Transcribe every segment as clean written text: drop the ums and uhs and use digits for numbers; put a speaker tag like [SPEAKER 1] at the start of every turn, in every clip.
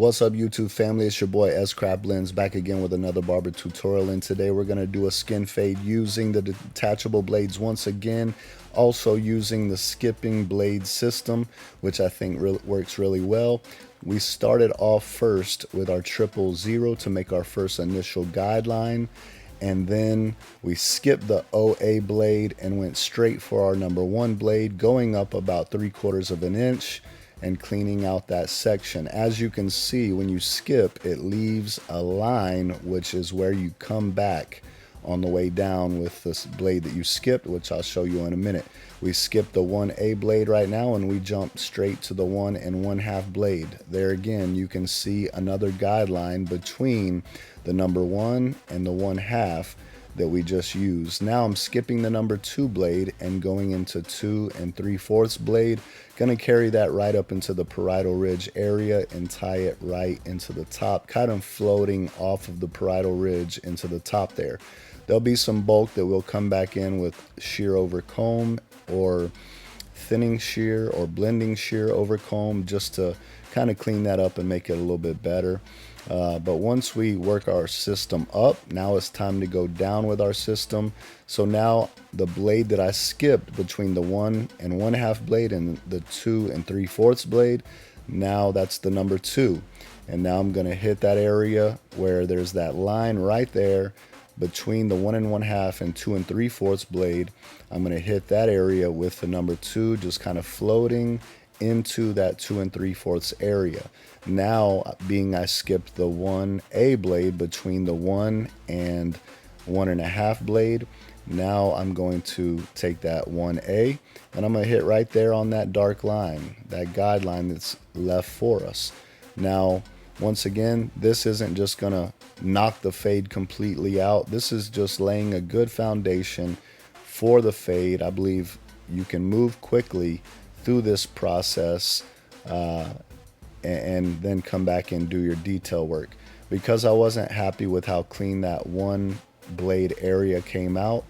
[SPEAKER 1] What's up, YouTube family? It's your boy S.Craft Blends back again with another barber tutorial, and today we're going to do a skin fade using the detachable blades once again, also using the skipping blade system, which I think works really well. We started off first with our 000 to make our first initial guideline, and then we skipped the OA blade and went straight for our number 1 blade, going up about 3/4 of an inch and cleaning out that section. As you can see, when you skip, it leaves a line, which is where you come back on the way down with this blade that you skipped, which I'll show you in a minute. We skipped the 1A blade right now and we jump straight to the 1 1/2 blade. There again, you can see another guideline between the number 1 and the 1/2 that we just used. Now I'm skipping the number 2 blade and going into 2 3/4 blade. Gonna carry that right up into the parietal ridge area and tie it right into the top, kind of floating off of the parietal ridge into the top there. There'll be some bulk that will come back in with shear over comb or thinning shear or blending shear over comb, just to kind of clean that up and make it a little bit better. But once we work our system up, now it's time to go down with our system. So now the blade that I skipped between the 1 1/2 blade and the 2 3/4 blade, now that's the number 2. And now I'm going to hit that area where there's that line right there between the 1 1/2 and 2 3/4 blade. I'm going to hit that area with the number 2, just kind of floating into that 2 3/4 area. Now, being I skipped the 1A blade between the 1 and 1 1/2 blade, now I'm going to take that 1A and I'm going to hit right there on that dark line, that guideline that's left for us. Now, once again, this isn't just going to knock the fade completely out. This is just laying a good foundation for the fade. I believe you can move quickly through this process and then come back and do your detail work. Because I wasn't happy with how clean that 1 blade area came out,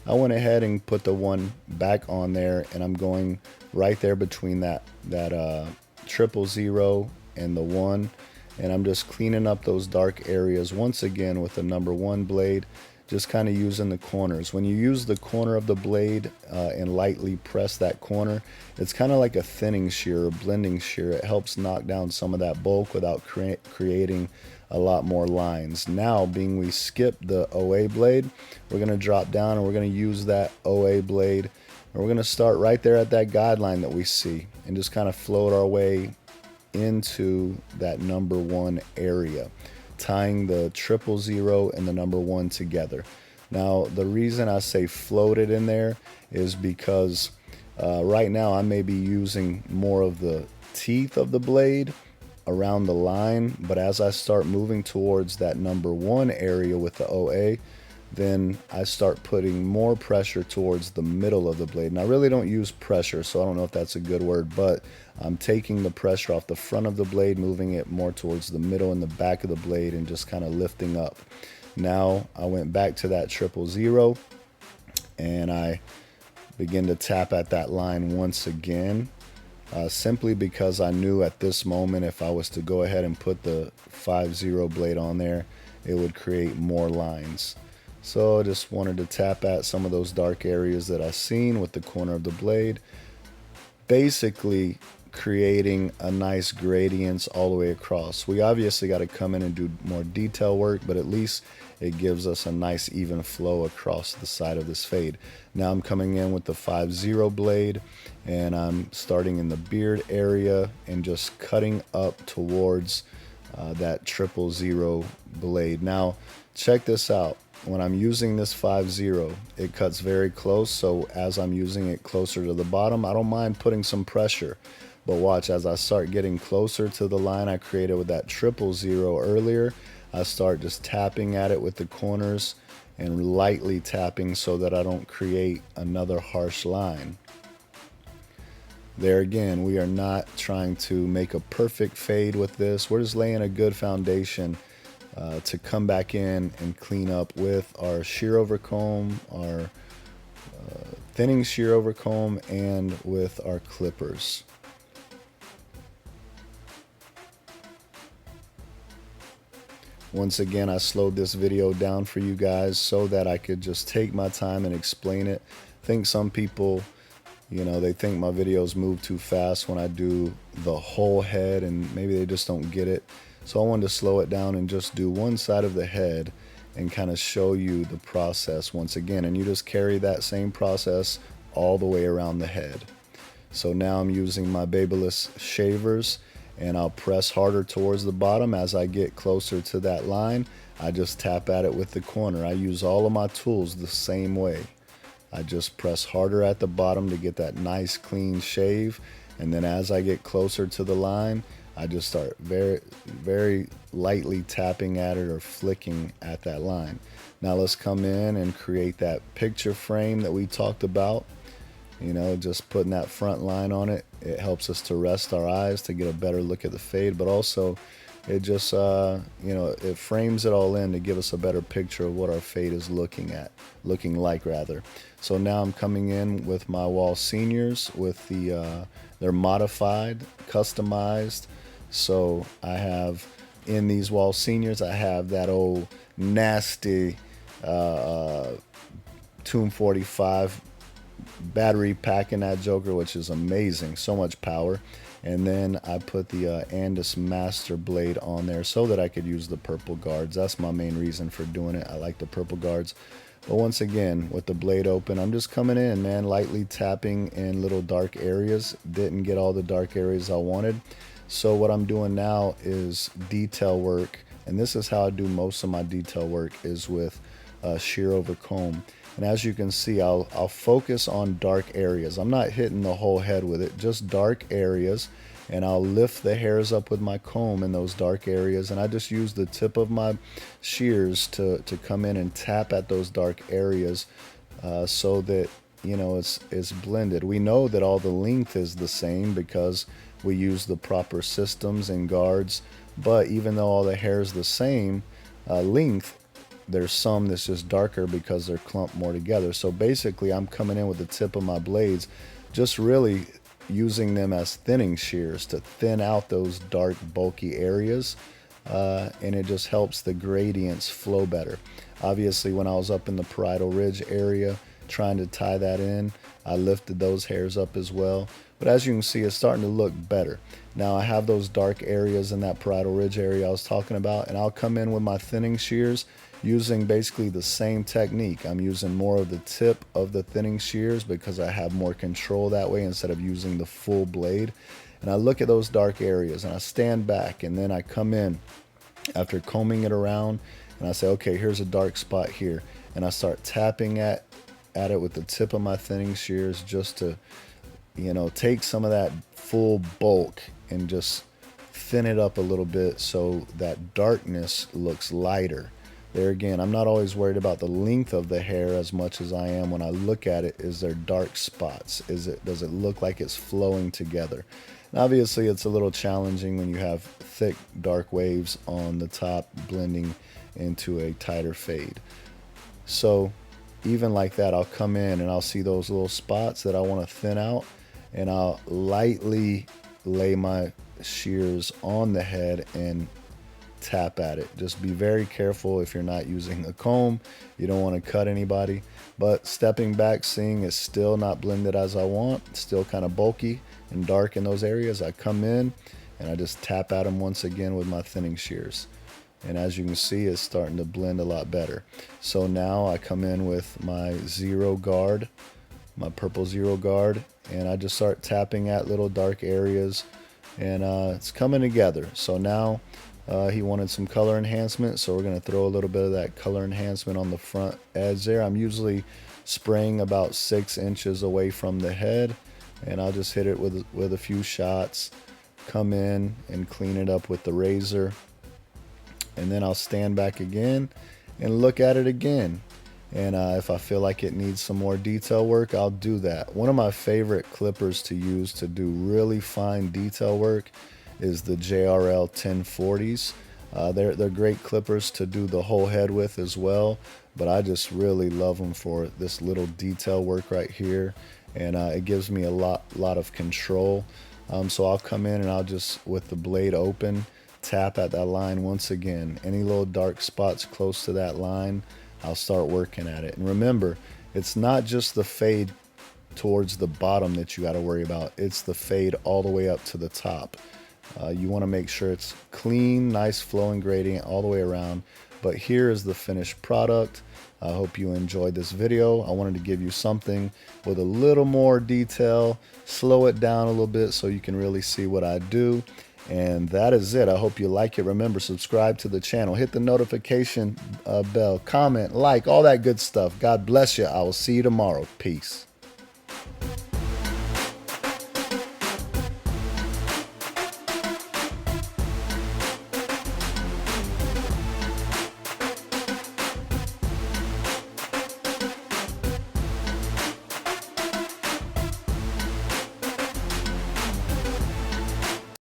[SPEAKER 1] I went ahead and put the 1 back on there, and I'm going right there between that 000 and the 1, and I'm just cleaning up those dark areas once again with the number 1 blade, just kind of using the corners. When you use the corner of the blade and lightly press that corner, it's kind of like a thinning shear or blending shear. It helps knock down some of that bulk without creating a lot more lines. Now, being we skipped the OA blade, we're going to drop down and we're going to use that OA blade, and we're going to start right there at that guideline that we see and just kind of float our way into that number 1 area, tying the 000 and the number 1 together. Now, the reason I say float it in there is because right now I may be using more of the teeth of the blade around the line, but as I start moving towards that number 1 area with the OA, then I start putting more pressure towards the middle of the blade. And I really don't use pressure, so I don't know if that's a good word, but I'm taking the pressure off the front of the blade, moving it more towards the middle and the back of the blade, and just kind of lifting up. Now I went back to that 000 and I begin to tap at that line once again, simply because I knew at this moment if I was to go ahead and put the 50 blade on there, it would create more lines. So I just wanted to tap at some of those dark areas that I seen with the corner of the blade, basically creating a nice gradients all the way across. We obviously got to come in and do more detail work, but at least it gives us a nice even flow across the side of this fade. Now I'm coming in with the 50 blade and I'm starting in the beard area and just cutting up towards that 000 blade. Now check this out. When I'm using this 50, it cuts very close, so as I'm using it closer to the bottom, I don't mind putting some pressure. But watch, as I start getting closer to the line I created with that 000 earlier, I start just tapping at it with the corners and lightly tapping so that I don't create another harsh line. There again, we are not trying to make a perfect fade with this. We're just laying a good foundation to come back in and clean up with our shear over comb, our thinning shear over comb, and with our clippers. Once again, I slowed this video down for you guys so that I could just take my time and explain it. I think some people, they think my videos move too fast when I do the whole head, and maybe they just don't get it. So I wanted to slow it down and just do one side of the head and kind of show you the process once again. And you just carry that same process all the way around the head. So now I'm using my Babyliss shavers, and I'll press harder towards the bottom. As I get closer to that line, I just tap at it with the corner. I use all of my tools the same way. I just press harder at the bottom to get that nice clean shave, and then as I get closer to the line, I just start very, very lightly tapping at it or flicking at that line. Now let's come in and create that picture frame that we talked about. Just putting that front line on it, it helps us to rest our eyes to get a better look at the fade, but also it just, it frames it all in to give us a better picture of what our fade is looking like rather. So now I'm coming in with my wall seniors with they're modified, customized. So I have in these wall seniors, I have that old nasty Tomb 45 battery pack in that joker, which is amazing, so much power. And then I put the Andis Master blade on there so that I could use the purple guards. That's my main reason for doing it. I like the purple guards. But once again, with the blade open, I'm just coming in, man, lightly tapping in little dark areas. Didn't get all the dark areas I wanted. So what I'm doing now is detail work, and this is how I do most of my detail work, is with shear over comb. And as you can see, I'll focus on dark areas. I'm not hitting the whole head with it, just dark areas. And I'll lift the hairs up with my comb in those dark areas. And I just use the tip of my shears to come in and tap at those dark areas so that, it's blended. We know that all the length is the same because we use the proper systems and guards. But even though all the hair is the same length, there's some that's just darker because they're clumped more together. So basically I'm coming in with the tip of my blades, just really using them as thinning shears to thin out those dark bulky areas, and it just helps the gradients flow better. Obviously when I was up in the parietal ridge area trying to tie that in, I lifted those hairs up as well. But as you can see, it's starting to look better. Now I have those dark areas in that parietal ridge area I was talking about, and I'll come in with my thinning shears using basically the same technique. I'm using more of the tip of the thinning shears because I have more control that way instead of using the full blade. And I look at those dark areas and I stand back, and then I come in after combing it around and I say, okay, here's a dark spot here. And I start tapping at it with the tip of my thinning shears just to, take some of that full bulk and just thin it up a little bit so that darkness looks lighter. There again, I'm not always worried about the length of the hair as much as I am when I look at it. Is there dark spots? Does it look like it's flowing together? And obviously it's a little challenging when you have thick dark waves on the top blending into a tighter fade. So even like that, I'll come in and I'll see those little spots that I want to thin out, and I'll lightly lay my shears on the head and tap at it. Just be very careful if you're not using a comb. You don't want to cut anybody. But stepping back, seeing it's still not blended as I want, it's still kind of bulky and dark in those areas, I come in and I just tap at them once again with my thinning shears. And as you can see, it's starting to blend a lot better. So now I come in with my zero guard, my purple zero guard, and I just start tapping at little dark areas, and it's coming together. So now he wanted some color enhancement, so we're going to throw a little bit of that color enhancement on the front edge there. I'm usually spraying about 6 inches away from the head, and I'll just hit it with a few shots, come in and clean it up with the razor, and then I'll stand back again and look at it again. And if I feel like it needs some more detail work, I'll do that. One of my favorite clippers to use to do really fine detail work is the JRL 1040s. They're great clippers to do the whole head with as well, but I just really love them for this little detail work right here, and it gives me a lot of control. So I'll come in and I'll just, with the blade open, tap at that line once again. Any little dark spots close to that line, I'll start working at it. And remember, it's not just the fade towards the bottom that you got to worry about. It's the fade all the way up to the top. You want to make sure it's clean, nice flowing gradient all the way around. But here is the finished product. I hope you enjoyed this video. I wanted to give you something with a little more detail, slow it down a little bit so you can really see what I do. And that is it. I hope you like it. Remember, subscribe to the channel, hit the notification bell, comment, like, all that good stuff. God bless you. I will see you tomorrow. Peace.